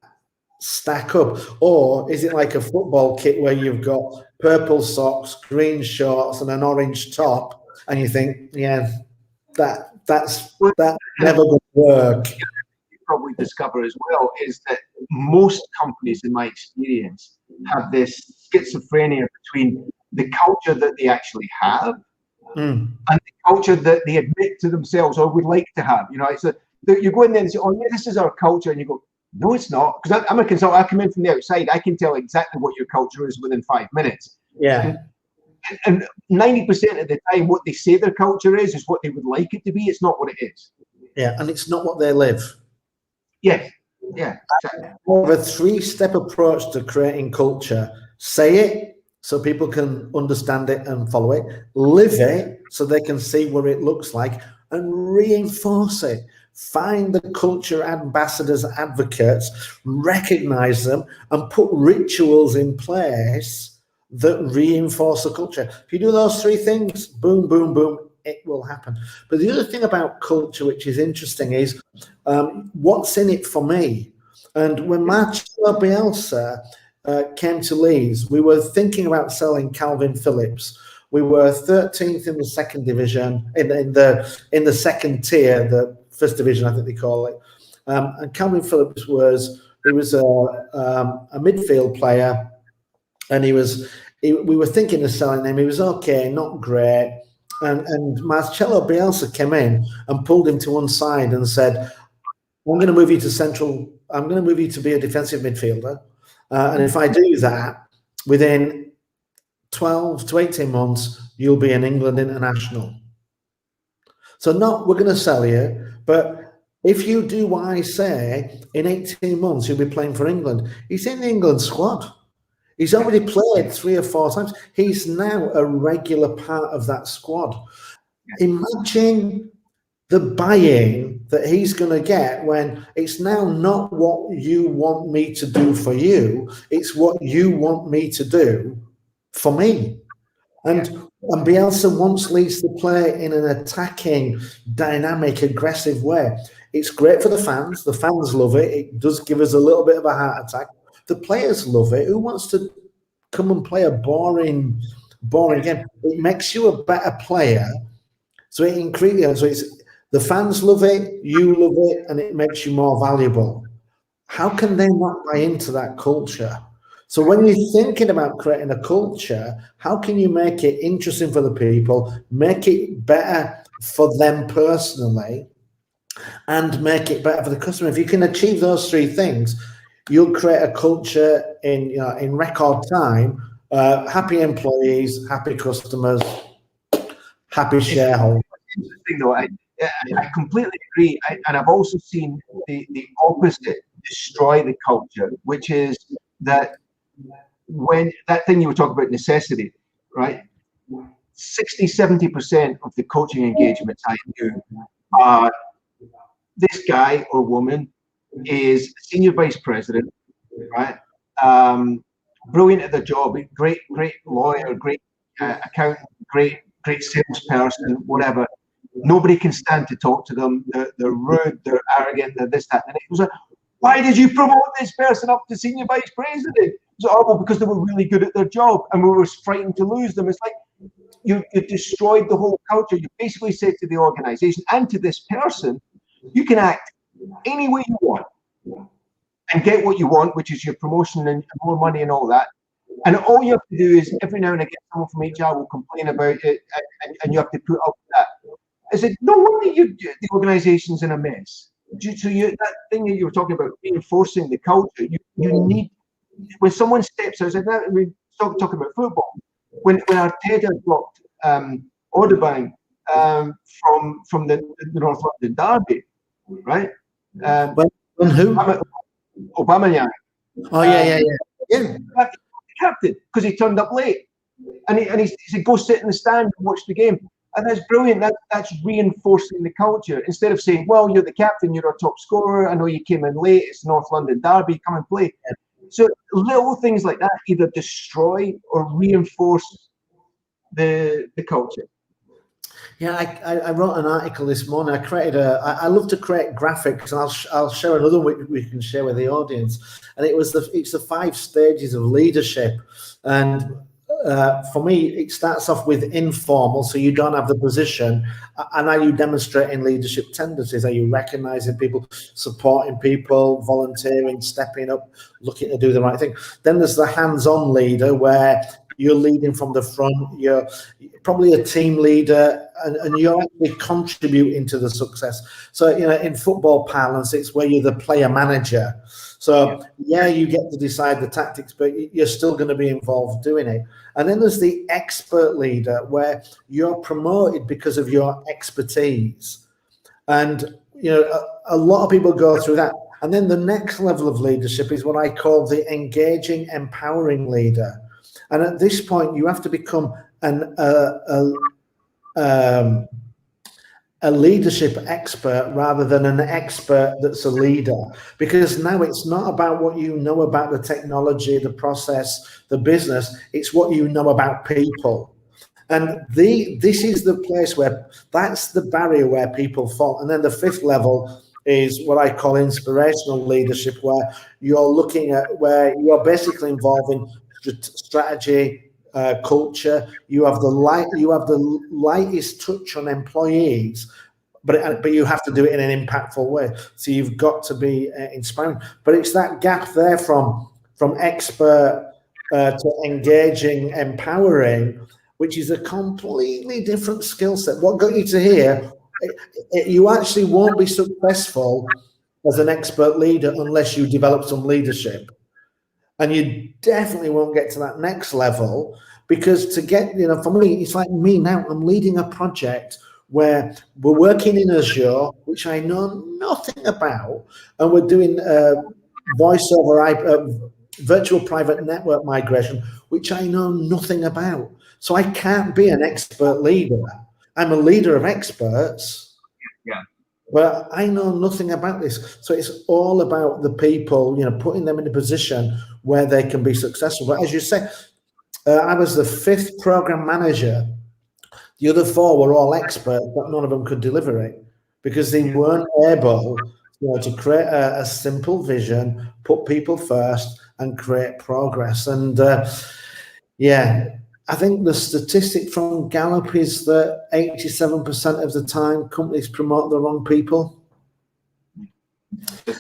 stack up, or is it like a football kit where you've got purple socks, green shorts, and an orange top, and you think, yeah, that's never going to work. You probably discover as well is that most companies, in my experience, have this schizophrenia between the culture that they actually have and the culture that they admit to themselves or would like to have. You know, it's you go in there and say, oh yeah, this is our culture, and you go, no, it's not, because I'm a consultant. I come in from the outside. I can tell exactly what your culture is within 5 minutes. Yeah. And 90% of the time, what they say their culture is what they would like it to be. It's not what it is. Yeah, and it's not what they live. Yes. Yeah. Exactly. More of a 3-step approach to creating culture. Say it so people can understand it and follow it. Live it so they can see what it looks like, and reinforce it. Find the culture ambassadors, advocates, recognize them, and put rituals in place that reinforce the culture. If you do those 3 things, boom, boom, boom, it will happen. But the other thing about culture, which is interesting, is what's in it for me. And when Marcelo Bielsa came to Leeds, we were thinking about selling Calvin Phillips. We were 13th in the second division, in the second tier, the first division, I think they call it. And Calvin Phillips was a midfield player, and we were thinking of selling him. He was okay, not great. And Marcelo Bielsa came in and pulled him to one side and said, I'm going to move you to central. I'm going to move you to be a defensive midfielder. And if I do that, within 12 to 18 months, you'll be an England international. So we're going to sell you, but if you do what I say, in 18 months, you'll be playing for England. He's in the England squad. He's already played 3 or 4 times. He's now a regular part of that squad. Imagine the buy-in that he's going to get when it's now not what you want me to do for you, it's what you want me to do for me. And Bielsa wants Leeds to play in an attacking, dynamic, aggressive way. It's great for the fans. The fans love it. It does give us a little bit of a heart attack. The players love it. Who wants to come and play a boring boring game. It makes you a better player. So it increases. So it's the fans love it, you love it, and it makes you more valuable. How can they not buy into that culture? So when you're thinking about creating a culture, how can you make it interesting for the people, make it better for them personally, and make it better for the customer? If you can achieve those three things, you'll create a culture in record time. Happy employees, happy customers, happy shareholders. Interesting though. I completely agree, and I've also seen the opposite destroy the culture, which is that when that thing you were talking about, necessity, right? 60-70% of the coaching engagements I do are this guy or woman is senior vice president, right? Brilliant at their job, great lawyer, great accountant, great salesperson, whatever. Nobody can stand to talk to them. They're rude, they're arrogant, they're this, that, and it was like, why did you promote this person up to senior vice president? So, oh, well, because they were really good at their job and we were frightened to lose them. It's like you destroyed the whole culture. You basically said to the organization and to this person, you can act any way you want and get what you want, which is your promotion and more money and all that. And all you have to do is every now and again, someone from HR will complain about it, and you have to put up with that. I said, no wonder the organization's in a mess. So that thing that you were talking about, reinforcing the culture, you need, when someone steps out, we talk about football. When Arteta blocked Aubameyang from the North London derby, right? When who? Aubameyang. Oh yeah. Captain, because he turned up late, and he said, "Go sit in the stand and watch the game." And that's brilliant. That's reinforcing the culture. Instead of saying, "Well, you're the captain, you're our top scorer. I know you came in late. It's North London derby. Come and play." So little things like that either destroy or reinforce the culture. Yeah, I wrote an article this morning. I love to create graphics, and I'll share another we can share with the audience. And it's the 5 stages of leadership. And for me, it starts off with informal, so you don't have the position. And are you demonstrating leadership tendencies? Are you recognizing people, supporting people, volunteering, stepping up, looking to do the right thing? Then there's the hands-on leader, where you're leading from the front, you're probably a team leader, and you're actually contributing to the success. So, in football parlance, it's where you're the player manager. So, you get to decide the tactics, but you're still going to be involved doing it. And then there's the expert leader, where you're promoted because of your expertise. And, a lot of people go through that. And then the next level of leadership is what I call the engaging, empowering leader. And at this point, you have to become a leadership expert rather than an expert that's a leader, because now it's not about what you know about the technology, the process, the business. It's what you know about people. And this is the place where that's the barrier where people fall. And then the 5th level is what I call inspirational leadership, where you're looking at, where you're basically involving strategy, culture. You have the lightest touch on employees, but you have to do it in an impactful way. So you've got to be inspiring. But it's that gap there from expert to engaging, empowering, which is a completely different skill set. What got you to here? You actually won't be successful as an expert leader unless you develop some leadership. And you definitely won't get to that next level, because to get, for me, it's like me now, I'm leading a project where we're working in Azure, which I know nothing about, and we're doing voice over virtual private network migration, which I know nothing about. So I can't be an expert leader. I'm a leader of experts. Yeah. But I know nothing about this. So it's all about the people, putting them in a position where they can be successful. But as you say, I was the 5th program manager. The other 4 were all experts, but none of them could deliver it because they weren't able to create a simple vision, put people first, and create progress. And I think the statistic from Gallup is that 87% of the time companies promote the wrong people.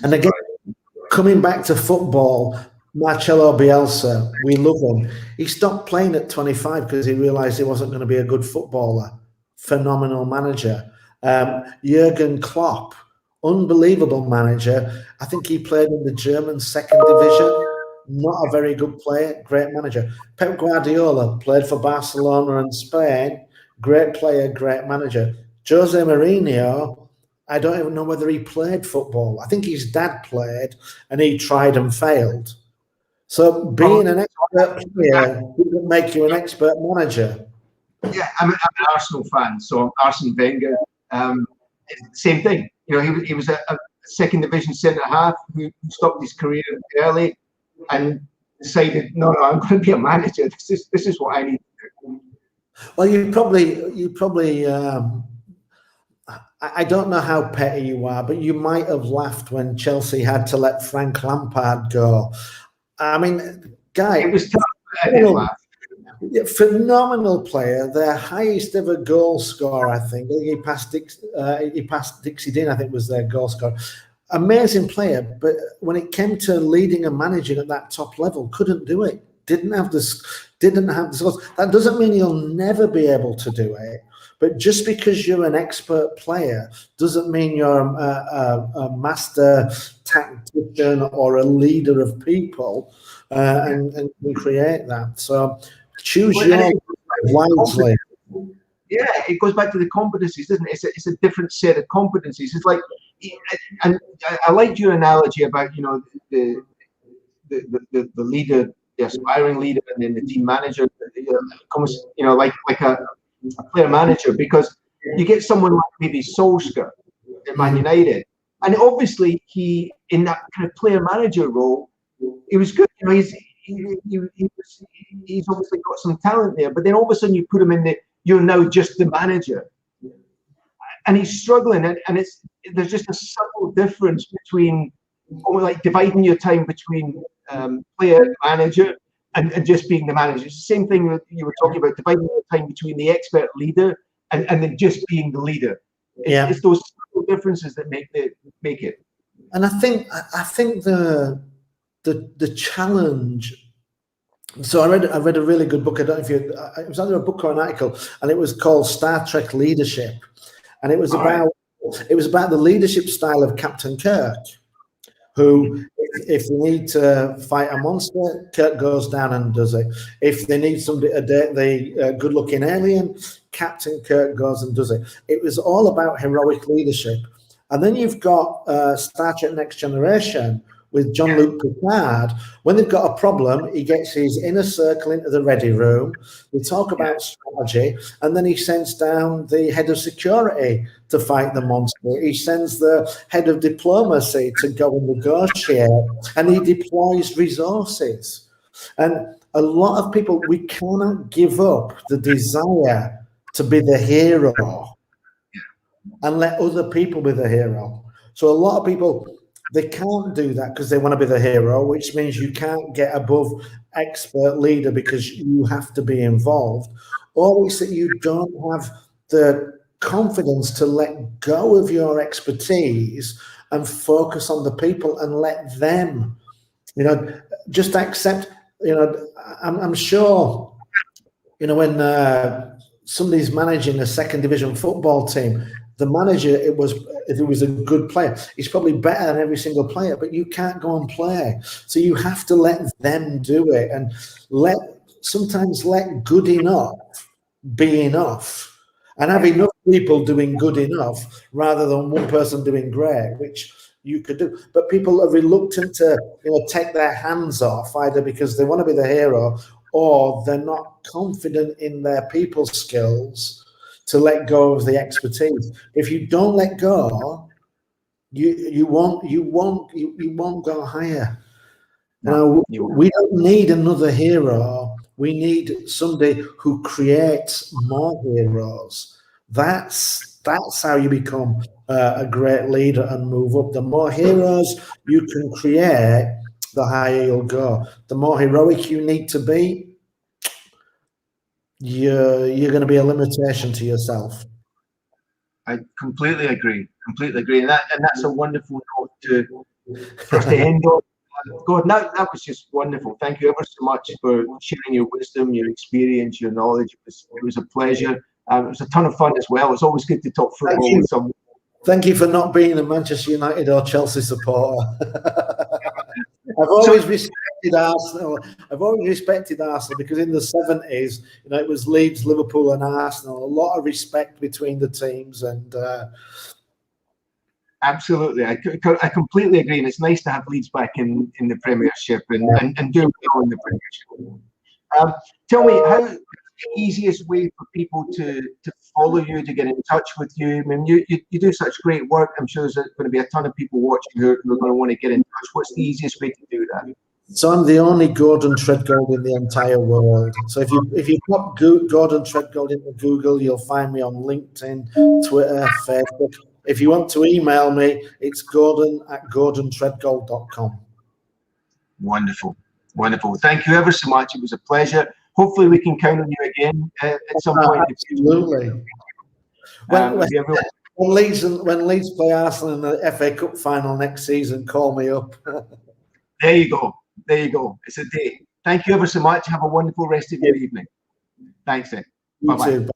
And again, coming back to football, Marcelo Bielsa, we love him. He stopped playing at 25 because he realized he wasn't going to be a good footballer. Phenomenal manager. Jurgen Klopp, unbelievable manager. I think he played in the German second division. Not a very good player, great manager. Pep Guardiola played for Barcelona and Spain. Great player, great manager. Jose Mourinho, I don't even know whether he played football. I think his dad played and he tried and failed. So being an expert player doesn't make you an expert manager. Yeah, I'm an Arsenal fan, so Arsene Wenger, same thing. You know, he was a second division centre half who stopped his career early and decided, no, I'm going to be a manager. This is what I need to do. Well, you probably. I don't know how petty you are, but you might have laughed when Chelsea had to let Frank Lampard go. I mean, guy, it was tough. I didn't laugh. Phenomenal player, their highest ever goal scorer, I think. He passed Dixie Dean, I think, was their goal scorer. Amazing player, but when it came to leading and managing at that top level, couldn't do it. Didn't have the skills. That doesn't mean you'll never be able to do it. But just because you're an expert player doesn't mean you're a master tactician or a leader of people and can create that. So choose your wisely. Yeah, it goes back to the competencies, doesn't it? It's a different set of competencies. It's like, and I liked your analogy about, you know, the leader, the aspiring leader, and then the team manager. You know, like a player manager, because you get someone like maybe Solskjaer at Man United, and obviously he, in that kind of player manager role, he was good. You know, he's obviously got some talent there, but then all of a sudden you put him in you're now just the manager, and he's struggling, and there's just a subtle difference between, like, dividing your time between player, manager, and just being the manager. It's the same thing that you were talking about, dividing your time between the expert leader and then just being the leader. It's those subtle differences that make it. And I think the challenge. So I read a really good book. I don't know if it was either a book or an article, and it was called Star Trek Leadership, and it was about the leadership style of Captain Kirk, who, if they need to fight a monster, Kirk goes down and does it. If they need somebody to date the good-looking alien, Captain Kirk goes and does it. It was all about heroic leadership. And then you've got Star Trek Next Generation with Jean-Luc Picard. When they've got a problem, he gets his inner circle into the ready room. They talk about strategy, and then he sends down the head of security to fight the monster. He sends the head of diplomacy to go and negotiate, and he deploys resources. And a lot of people, we cannot give up the desire to be the hero and let other people be the hero. So a lot of people, they can't do that because they want to be the hero, which means you can't get above expert leader because you have to be involved. Or it's that you don't have the confidence to let go of your expertise and focus on the people and let them, you know, just accept, you know, I'm sure, you know, when somebody's managing a second division football team, the manager, if it was a good player, he's probably better than every single player, but you can't go and play. So you have to let them do it, and sometimes let good enough be enough, and have enough people doing good enough rather than one person doing great, which you could do. But people are reluctant to, you know, take their hands off, either because they want to be the hero or they're not confident in their people skills to let go of the expertise. If you don't let go, you won't go higher. No, we don't need another hero. We need somebody who creates more heroes. That's how you become a great leader and move up. The more heroes you can create, the higher you'll go. The more heroic you need to be, you're going to be a limitation to yourself. I completely agree. Completely agree. And that's a wonderful note for us to end on. Gordon, that was just wonderful. Thank you ever so much for sharing your wisdom, your experience, your knowledge. It was a pleasure. It was a ton of fun as well. It's always good to talk football with someone. Thank you for not being a Manchester United or Chelsea supporter. I've always respected Arsenal. I've always respected Arsenal because in the 70s, it was Leeds, Liverpool, and Arsenal. A lot of respect between the teams, and absolutely, I completely agree. And it's nice to have Leeds back in the Premiership and doing well in the Premiership. Tell me, how the easiest way for people to follow you, to get in touch with you? I mean, you do such great work. I'm sure there's going to be a ton of people watching who are going to want to get in touch. What's the easiest way to do that? So I'm the only Gordon Tredgold in the entire world. So if you pop Gordon Tredgold into Google, you'll find me on LinkedIn, Twitter, Facebook. If you want to email me, it's gordon@gordontredgold.com. Wonderful. Wonderful. Thank you ever so much. It was a pleasure. Hopefully we can count on you again at some point. Absolutely. When Leeds play Arsenal in the FA Cup final next season, call me up. There you go. There you go. It's a day. Thank you ever so much. Have a wonderful rest of your evening. Thanks, then. Bye-bye.